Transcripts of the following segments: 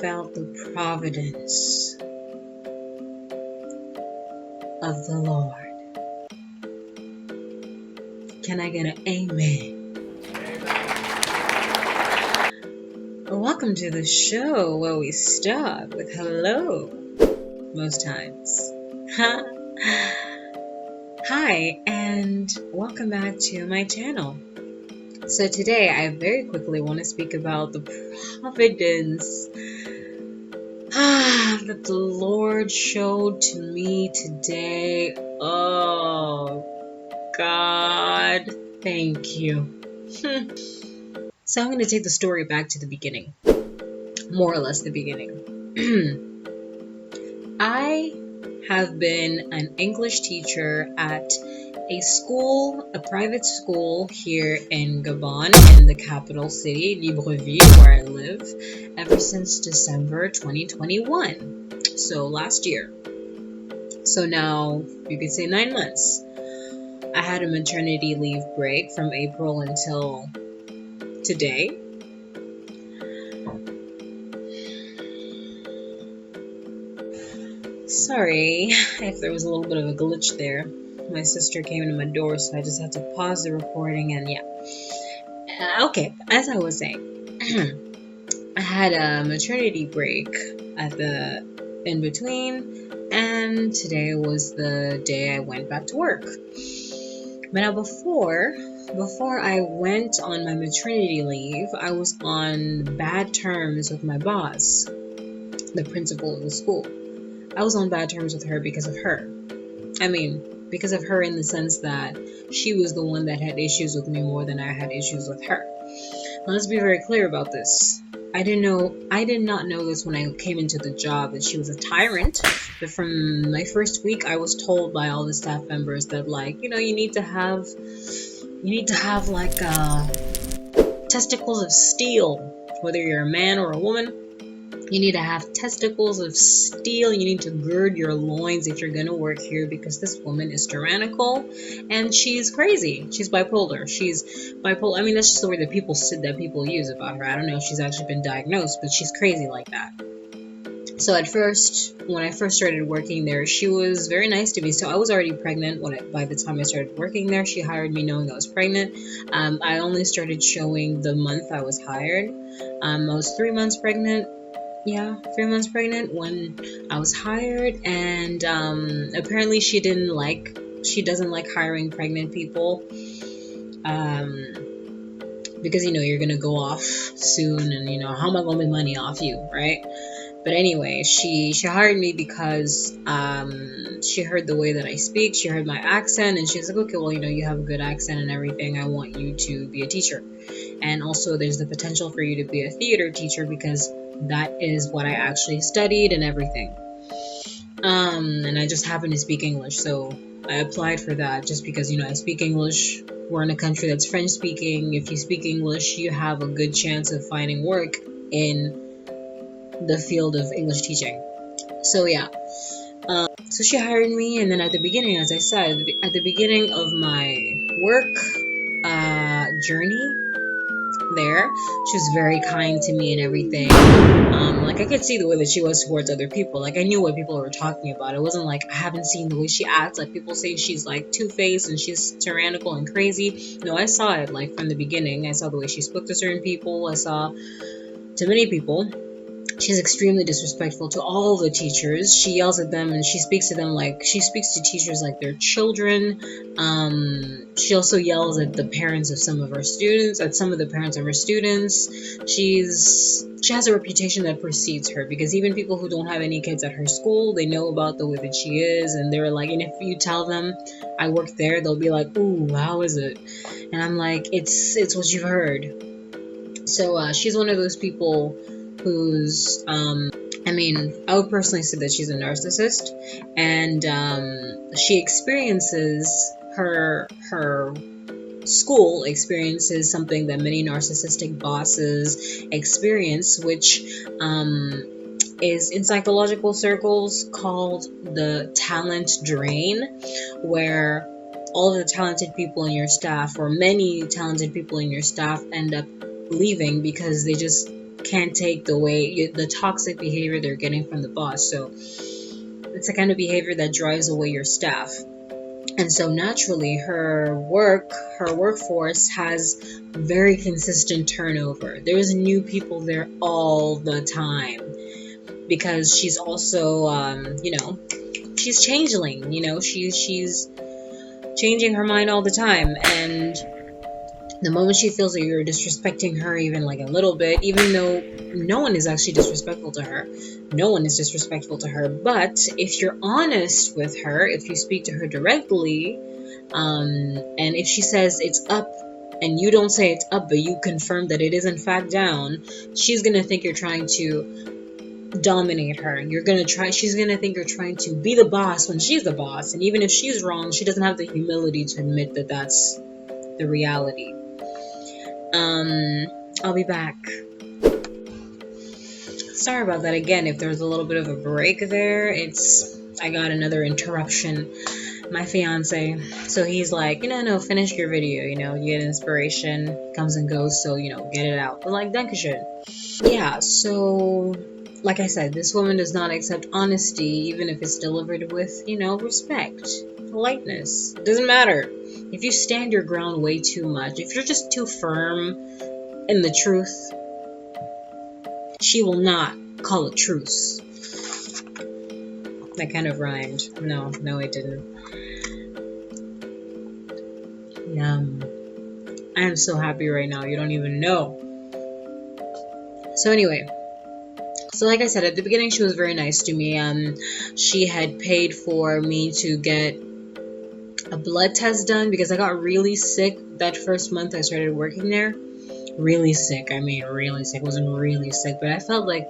about the providence of the Lord. Can I get an amen? Welcome to the show where we start with hello most times. Hi, and welcome back to my channel. So today I very quickly want to speak about the providence that the Lord showed to me today. Oh God, thank you. So I'm going to take the story back to the beginning, more or less the beginning. I have been an English teacher at a school, a private school here in Gabon, in the capital city, Libreville, where I live, ever since December 2021. So last year. So now you could say 9 months. I had a maternity leave break from April until today. Sorry if there was a little bit of a glitch there. My sister came into my door, so I just had to pause the recording, and yeah. Okay, as I was saying, I had a maternity break at the in between, and today was the day I went back to work. But now before I went on my maternity leave, I was on bad terms with my boss, the principal of the school. I was on bad terms with her because of her. I mean, because of her in the sense that she was the one that had issues with me more than I had issues with her. Now, let's be very clear about this. I did not know this when I came into the job, that she was a tyrant. But from my first week, I was told by all the staff members that, like, you need to have like testicles of steel, whether you're a man or a woman. You need to have testicles of steel. You need to gird your loins if you're going to work here, because this woman is tyrannical and she's crazy. She's bipolar. I mean, that's just the word that people use about her. I don't know if she's actually been diagnosed, but she's crazy like that. So at first, when I first started working there, she was very nice to me. So I was already pregnant by the time I started working there. She hired me knowing I was pregnant. I only started showing the month I was hired. I was 3 months pregnant. Yeah, 3 months pregnant when I was hired, and apparently she doesn't like hiring pregnant people, because you're gonna go off soon, and how am I gonna make money off you, right? But anyway, she hired me because she heard the way that I speak, she heard my accent, and she was like, okay, well, you have a good accent and everything, I want you to be a teacher. And also there's the potential for you to be a theater teacher, because that is what I actually studied and everything. And I just happen to speak English, so I applied for that just because, I speak English. We're in a country that's French speaking. If you speak English, you have a good chance of finding work in the field of English teaching. So yeah. So she hired me, and then at the beginning, as I said, at the beginning of my work journey there, she was very kind to me and everything. Like, I could see the way that she was towards other people. Like, I knew what people were talking about. It wasn't like I haven't seen the way she acts. Like, people say she's like two-faced and she's tyrannical and crazy. No, I saw it like from the beginning. I saw the way she spoke to certain people. I saw to many people. She's extremely disrespectful to all the teachers. She yells at them, and she speaks to teachers like they're children. She also yells at the parents of some of the parents of her students. She has a reputation that precedes her, because even people who don't have any kids at her school, they know about the way that she is, and they're like, and if you tell them I work there, they'll be like, ooh, how is it? And I'm like, it's what you've heard. So she's one of those people who's I would personally say that she's a narcissist, and she experiences her school experiences something that many narcissistic bosses experience, which is in psychological circles called the talent drain, where all the talented people in your staff, or many talented people in your staff, end up leaving because they just can't take the toxic behavior they're getting from the boss. So it's the kind of behavior that drives away your staff. And so naturally her workforce has very consistent turnover. There's new people there all the time, because she's also she's changeling, she's changing her mind all the time. And the moment she feels that you're disrespecting her even like a little bit, even though no one is actually disrespectful to her, but if you're honest with her, if you speak to her directly, and if she says it's up and you don't say it's up but you confirm that it is in fact down, she's gonna think you're trying to dominate her. She's gonna think you're trying to be the boss when she's the boss. And even if she's wrong, she doesn't have the humility to admit that that's the reality. I'll be back. Sorry about that again. If there's a little bit of a break there, I got another interruption. My fiance, so he's like, no, finish your video. You get inspiration, comes and goes, so get it out. I'm like, dankeschön. Yeah. So, like I said, this woman does not accept honesty, even if it's delivered with respect, politeness. It doesn't matter. If you stand your ground way too much, if you're just too firm in the truth, she will not call a truce. That kind of rhymed. No, it didn't. I am so happy right now. You don't even know. So anyway, like I said, at the beginning, she was very nice to me. She had paid for me to get a blood test done because I got really sick that first month I started working there. Really sick. I mean, really sick. I wasn't really sick, but I felt like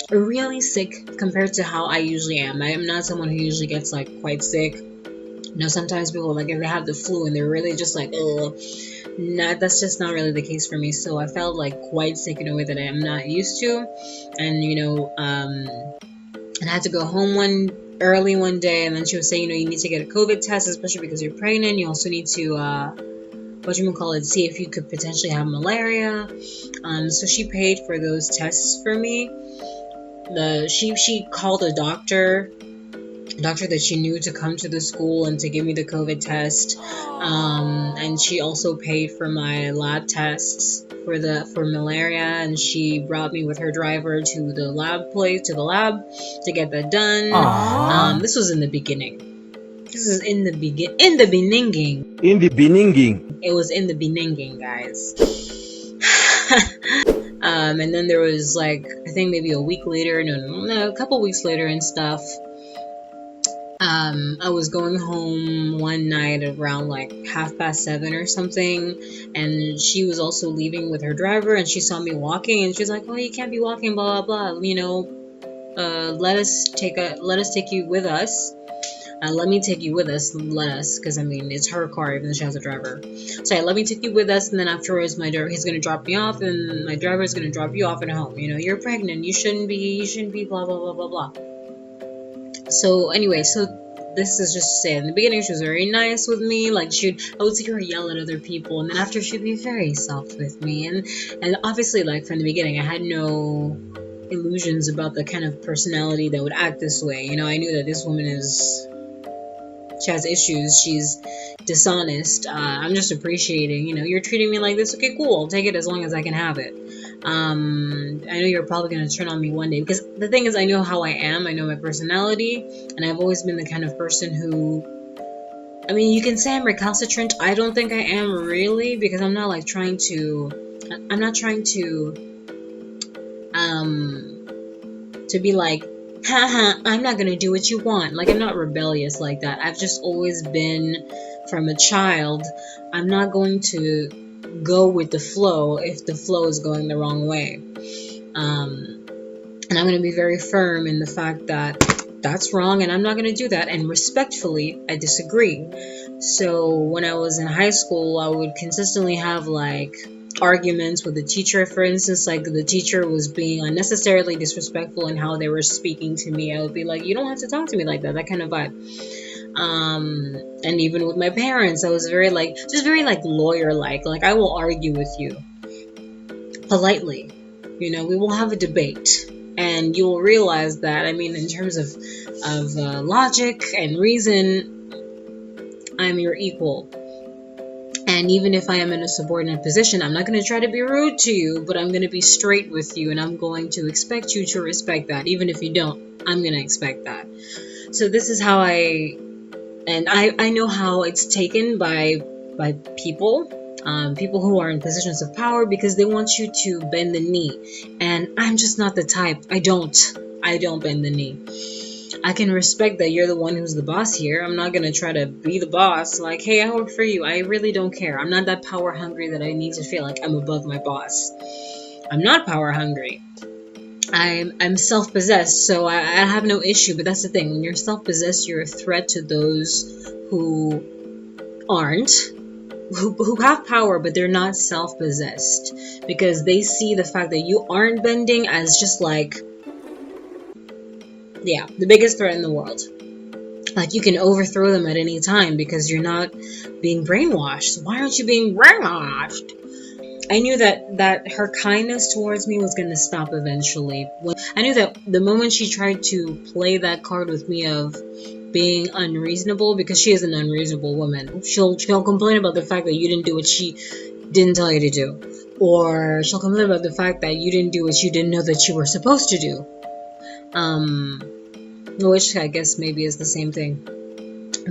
really sick compared to how I usually am. I am not someone who usually gets like quite sick. Sometimes people, like, if they have the flu and they're really just like, ugh. That's just not really the case for me. So I felt like quite sick in a way that I am not used to. And, and I had to go home early one day, and then she was saying, you need to get a COVID test, especially because you're pregnant. You also need to, see if you could potentially have malaria. So she paid for those tests for me. She called a doctor that she knew to come to the school and to give me the COVID test. And she also paid for my lab tests for malaria, and she brought me with her driver to the lab to get that done. This was in the beginning. This is in the beginning. It was in the beginning, guys. And then there was like, I think maybe a week later, no, a couple weeks later and stuff. I was going home one night around like 7:30 or something, and she was also leaving with her driver, and she saw me walking, and she's like, "Oh, you can't be walking, blah blah blah. Let us take you with us. Let me take you with us, because I mean it's her car, even though she has a driver. So let me take you with us, and then afterwards he's gonna drop me off, and my driver is gonna drop you off at home. You're pregnant, you shouldn't be blah blah blah blah blah." So anyway, this is just to say, in the beginning she was very nice with me. Like I would see her yell at other people, and then after she'd be very soft with me, and obviously, like, from the beginning I had no illusions about the kind of personality that would act this way. I knew that this woman she has issues, she's dishonest. I'm just appreciating, you're treating me like this, okay, cool, I'll take it as long as I can have it. I know you're probably going to turn on me one day, because the thing is, I know how I am, I know my personality, and I've always been the kind of person who, I mean, you can say I'm recalcitrant. I don't think I am really, because I'm not trying to be like, haha, I'm not gonna do what you want. Like, I'm not rebellious like that. I've just always been, from a child, I'm not going to go with the flow if the flow is going the wrong way. And I'm gonna be very firm in the fact that that's wrong, and I'm not gonna do that. And respectfully, I disagree. So when I was in high school, I would consistently have arguments with the teacher. For instance, the teacher was being unnecessarily disrespectful in how they were speaking to me. I would be like, you don't have to talk to me like that kind of vibe. And even with my parents, I was very very lawyer like I will argue with you politely, We will have a debate, and you will realize that, I mean, in terms of logic and reason, I'm your equal. And even if I am in a subordinate position, I'm not going to try to be rude to you, but I'm going to be straight with you, and I'm going to expect you to respect that. Even if you don't, I'm going to expect that. So this is how I know how it's taken by people, people who are in positions of power, because they want you to bend the knee. And I'm just not the type. I don't bend the knee. I can respect that you're the one who's the boss here. I'm not gonna try to be the boss, like, hey, I work for you. I really don't care. I'm not that power hungry that I need to feel like I'm above my boss. I'm not power hungry. I'm self-possessed, so I have no issue. But that's the thing: when you're self-possessed, you're a threat to those who aren't, who have power, but they're not self-possessed, because they see the fact that you aren't bending as just like, yeah, the biggest threat in the world. Like, you can overthrow them at any time because you're not being brainwashed. Why aren't you being brainwashed? I knew that her kindness towards me was going to stop eventually. I knew that the moment she tried to play that card with me of being unreasonable, because she is an unreasonable woman. She'll complain about the fact that you didn't do what she didn't tell you to do. Or she'll complain about the fact that you didn't do what you didn't know that you were supposed to do. Which I guess maybe is the same thing.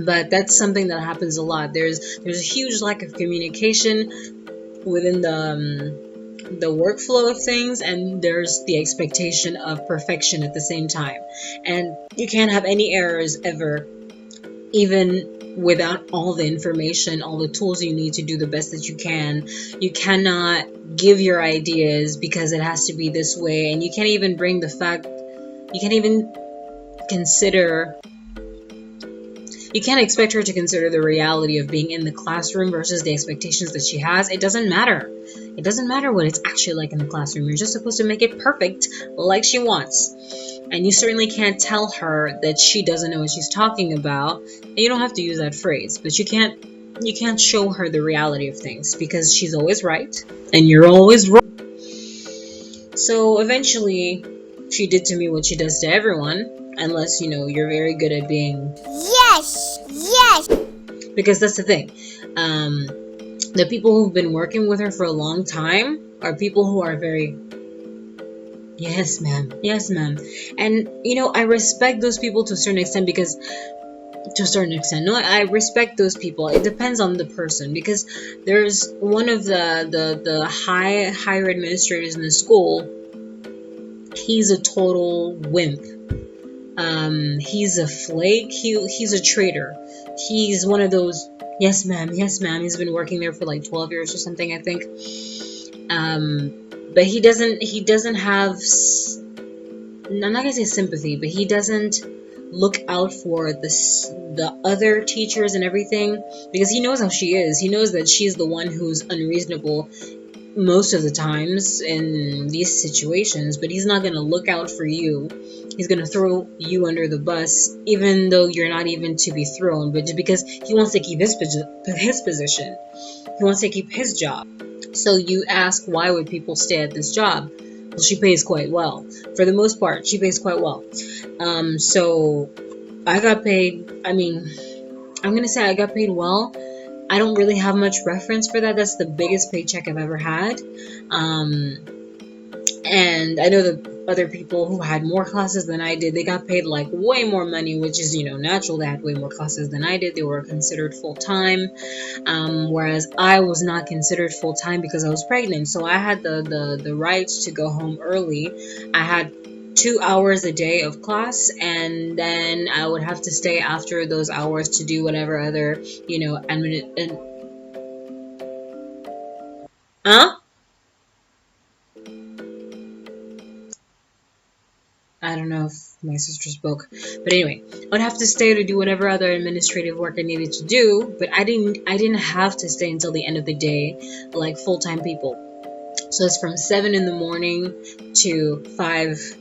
But that's something that happens a lot. There's a huge lack of communication within the workflow of things, and there's the expectation of perfection at the same time. And you can't have any errors ever, even without all the information, all the tools you need to do the best that you can. You cannot give your ideas because it has to be this way, and you can't even bring the fact, you can't even consider, you can't expect her to consider the reality of being in the classroom versus the expectations that she has. It doesn't matter. It doesn't matter what it's actually like in the classroom. You're just supposed to make it perfect like she wants. And you certainly can't tell her that she doesn't know what she's talking about. And you don't have to use that phrase, but you can't show her the reality of things, because she's always right and you're always wrong. So eventually she did to me what she does to everyone, unless you're very good at being yes. Because that's the thing. The people who've been working with her for a long time are people who are very, yes ma'am, and I respect those people to a certain extent, because to a certain extent, no, I respect those people. It depends on the person, because there's one of the higher administrators in the school. He's a total wimp. He's a flake. He's a traitor. He's one of those, yes ma'am. He's been working there for like 12 years or something, I think. But he doesn't have, I'm not gonna say sympathy, but he doesn't look out for the other teachers and everything, because he knows how she is. He knows that she's the one who's unreasonable most of the times in these situations, but he's not going to look out for you. He's going to throw you under the bus, even though you're not even to be thrown, but just because he wants to keep his position. He wants to keep his job. So you ask, why would people stay at this job? Well, she pays quite well. For the most part, she pays quite well. So I got paid, I'm going to say I got paid well. I don't really have much reference for that. That's the biggest paycheck I've ever had. And I know that other people who had more classes than I did, they got paid like way more money, which is, natural. They had way more classes than I did. They were considered full-time. Whereas I was not considered full-time because I was pregnant. So I had the right to go home early. I had 2 hours a day of class, and then I would have to stay after those hours to do whatever other, I don't know if my sister spoke, but anyway, I would have to stay to do whatever other administrative work I needed to do, but I didn't have to stay until the end of the day like full-time people. So it's from 7 in the morning to 5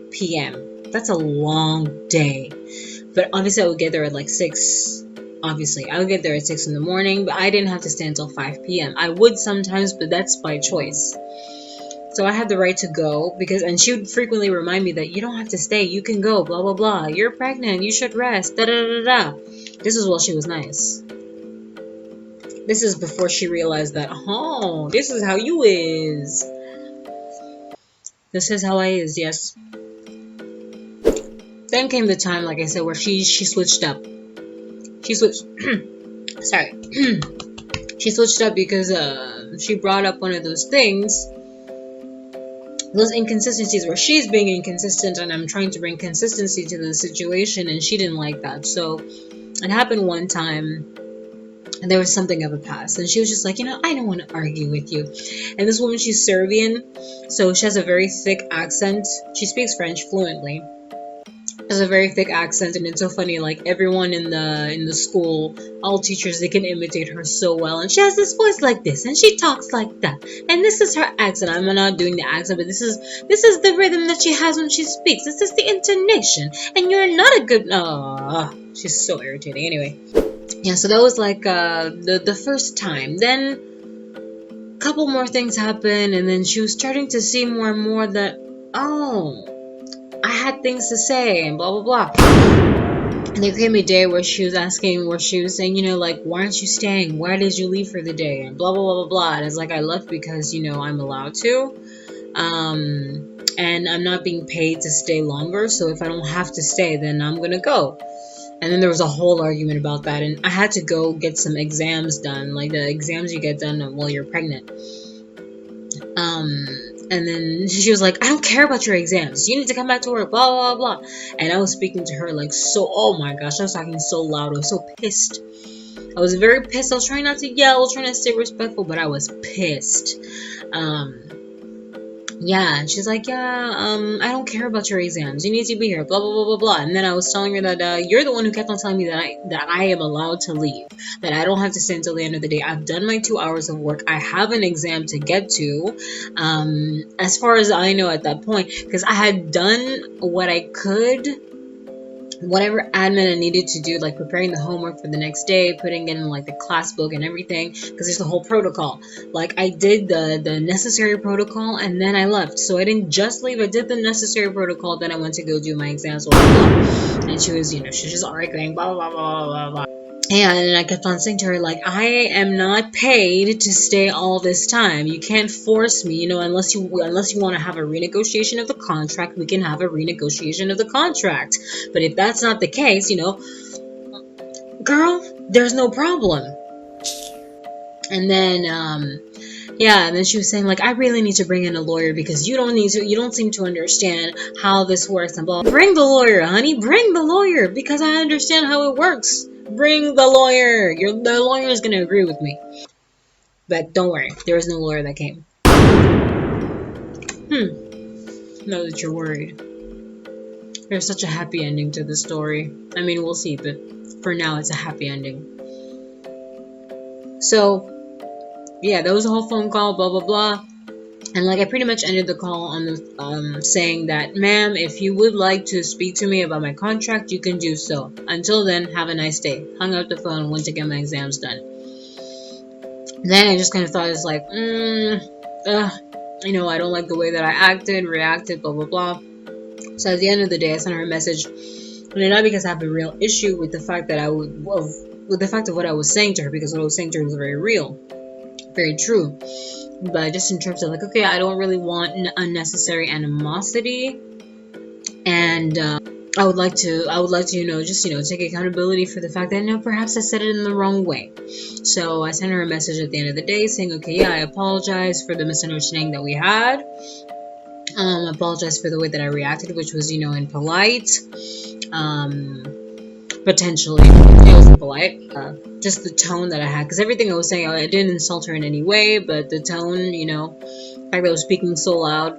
p.m. That's a long day. But obviously I would get there at like 6. Obviously, I would get there at 6 in the morning, but I didn't have to stay until 5 p.m. I would sometimes, but that's by choice. So I had the right to go because, and she would frequently remind me that you don't have to stay, you can go, blah blah blah. You're pregnant, you should rest, da da da da. This is while she was nice. This is before she realized that, oh, this is how you is. This is how I is, yes. Then came the time, like I said, where she switched up. She switched. Sorry. She switched up because she brought up one of those things, those inconsistencies where she's being inconsistent and I'm trying to bring consistency to the situation, and she didn't like that. So it happened one time, and there was something of a past, and she was just like, I don't want to argue with you. And this woman, she's Serbian, so she has a very thick accent. She speaks French fluently. Has a very thick accent, and it's so funny, like everyone in the school, all teachers, they can imitate her so well, and she has this voice like this, and she talks like that, and this is her accent. I'm not doing the accent, but this is the rhythm that she has when she speaks. This is the intonation, and you're not a good she's so irritating. Anyway, yeah, so that was like the first time. Then a couple more things happened, and then she was starting to see more and more that, oh, I had things to say and blah blah blah. And there came a day where she was saying, like, why aren't you staying? Why did you leave for the day? And blah blah blah blah blah. And it's like, I left because I'm allowed to, and I'm not being paid to stay longer. So if I don't have to stay, then I'm gonna go. And then there was a whole argument about that, and I had to go get some exams done, like the exams you get done while you're pregnant. And then she was like, I don't care about your exams. You need to come back to work, blah, blah, blah. And I was speaking to her like so, oh my gosh, I was talking so loud. I was so pissed. I was very pissed. I was trying not to yell. I was trying to stay respectful, but I was pissed. Yeah, and she's like, yeah, I don't care about your exams. You need to be here, blah, blah, blah, blah, blah. And then I was telling her that you're the one who kept on telling me that I am allowed to leave, that I don't have to stay until the end of the day. I've done my 2 hours of work. I have an exam to get to, as far as I know at that point, because I had done what I could, whatever admin I needed to do, like preparing the homework for the next day, putting in like the class book and everything, because there's the whole protocol. Like I did the necessary protocol, and then I left. So I didn't just leave, I did the necessary protocol, then I went to go do my exams, blah, blah, blah. And she was, she's just arguing, blah, blah, blah, blah, blah. And I kept on saying to her, like, I am not paid to stay all this time. You can't force me, unless you want to have a renegotiation of the contract, we can have a renegotiation of the contract. But if that's not the case, girl, there's no problem. And then, yeah, and then she was saying, like, I really need to bring in a lawyer because you don't seem to understand how this works and blah. Bring the lawyer, honey, bring the lawyer, because I understand how it works. Bring the lawyer. The lawyer is going to agree with me. But don't worry, there was no lawyer that came. Know that you're worried. There's such a happy ending to the story. I mean, we'll see, but for now, it's a happy ending. So, yeah, that was a whole phone call, blah, blah, blah. And like I pretty much ended the call on the saying that, ma'am, if you would like to speak to me about my contract, you can do so. Until then, have a nice day. Hung up the phone and went to get my exams done. Then I just kind of thought, it's like, I don't like the way that I reacted, blah, blah, blah. So at the end of the day, I sent her a message, and not because I have a real issue with the fact that with the fact of what I was saying to her, because what I was saying to her was very real, very true. But just in terms of like, okay, I don't really want unnecessary animosity, and I would like to, take accountability for the fact that, perhaps I said it in the wrong way. So I sent her a message at the end of the day saying, okay, yeah, I apologize for the misunderstanding that we had. I apologize for the way that I reacted, which was, impolite. Potentially, it wasn't polite. Just the tone that I had, because everything I was saying, I didn't insult her in any way, but the tone, the fact that I was speaking so loud,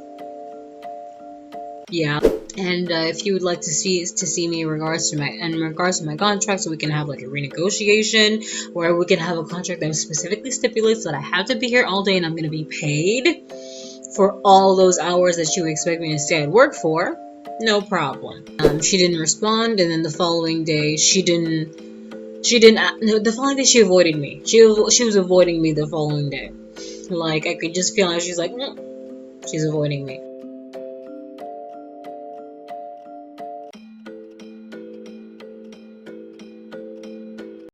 yeah. And if you would like to see me in regards to my contract, so we can have like a renegotiation, where we can have a contract that specifically stipulates that I have to be here all day and I'm going to be paid for all those hours that you expect me to stay at work for, no problem. She didn't respond, and then the following day she avoided me. She was avoiding me the following day. Like I could just feel like she's like, She's avoiding me.